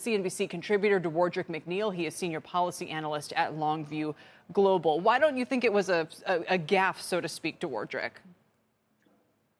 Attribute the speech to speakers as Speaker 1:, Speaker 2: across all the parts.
Speaker 1: CNBC contributor Dewardric McNeal. He is senior policy analyst at Longview Global. Why don't you think it was a gaffe, so to speak, Dewardric?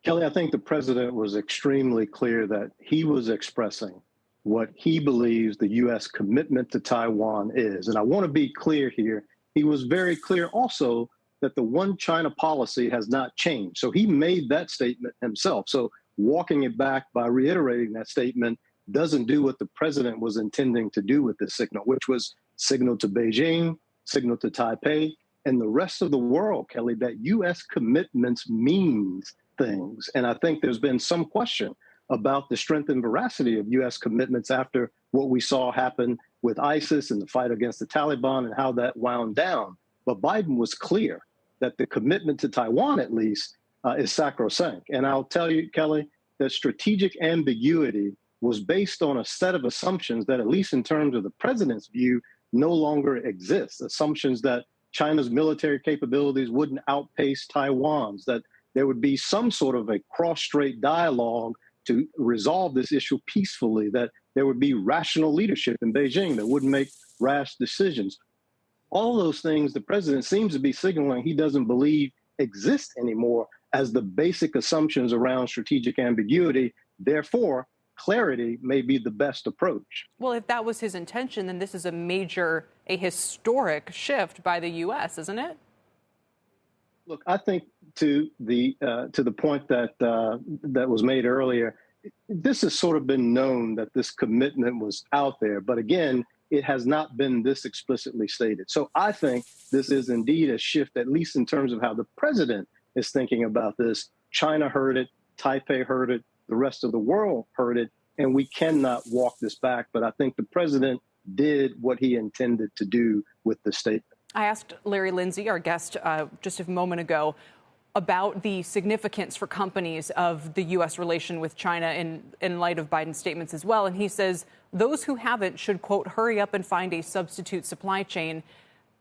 Speaker 2: Kelly, I think the president was extremely clear that he was expressing what he believes the U.S. commitment to Taiwan is. And I want to be clear here. He was very clear also that the one China policy has not changed. So he made that statement himself. So walking it back by reiterating that statement doesn't do what the president was intending to do with this signal, which was signal to Beijing, signal to Taipei, and the rest of the world, Kelly, that U.S. commitments means things. And I think there's been some question about the strength and veracity of U.S. commitments after what we saw happen with ISIS and the fight against the Taliban and how that wound down. But Biden was clear that the commitment to Taiwan, at least, is sacrosanct. And I'll tell you, Kelly, that strategic ambiguity was based on a set of assumptions that, at least in terms of the president's view, no longer exists. Assumptions that China's military capabilities wouldn't outpace Taiwan's, that there would be some sort of a cross-strait dialogue to resolve this issue peacefully, that there would be rational leadership in Beijing that wouldn't make rash decisions. All those things the president seems to be signaling he doesn't believe exist anymore as the basic assumptions around strategic ambiguity. Therefore, clarity may be the best approach.
Speaker 1: Well, if that was his intention, then this is a historic shift by the U.S., isn't it?
Speaker 2: Look, I think to the point that that was made earlier, this has sort of been known that this commitment was out there. But again, it has not been this explicitly stated. So I think this is indeed a shift, at least in terms of how the president is thinking about this. China heard it, Taipei heard it, the rest of the world heard it, and we cannot walk this back. But I think the president did what he intended to do with the statement.
Speaker 1: I asked Larry Lindsay, our guest, just a moment ago, about the significance for companies of the U.S. relation with China in light of Biden's statements as well. And he says those who haven't should, quote, hurry up and find a substitute supply chain.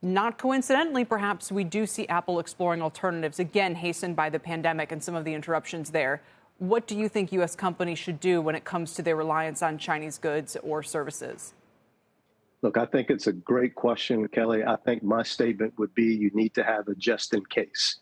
Speaker 1: Not coincidentally, perhaps, we do see Apple exploring alternatives, again, hastened by the pandemic and some of the interruptions there. What do you think U.S. companies should do when it comes to their reliance on Chinese goods or services?
Speaker 2: Look, I think it's a great question, Kelly. I think my statement would be you need to have a just in case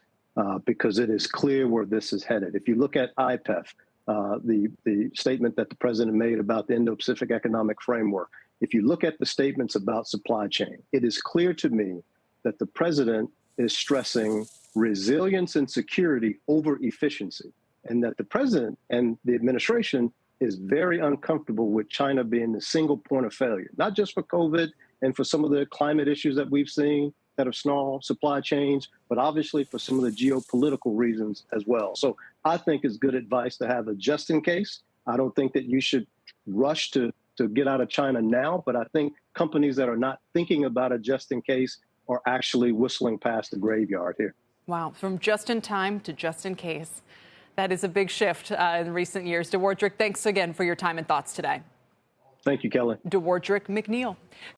Speaker 2: because it is clear where this is headed. If you look at IPEF, the statement that the president made about the Indo-Pacific Economic Framework, if you look at the statements about supply chain, it is clear to me that the president is stressing resilience and security over efficiency, and that the president and the administration is very uncomfortable with China being the single point of failure, not just for COVID and for some of the climate issues that we've seen that have snarled supply chains, but obviously for some of the geopolitical reasons as well. So I think it's good advice to have a just in case. I don't think that you should rush to get out of China now, but I think companies that are not thinking about a just in case are actually whistling past the graveyard here.
Speaker 1: Wow, from just in time to just in case. That is a big shift in recent years. Dewardric, thanks again for your time and thoughts today.
Speaker 2: Thank you, Kelly.
Speaker 1: Dewardric McNeal.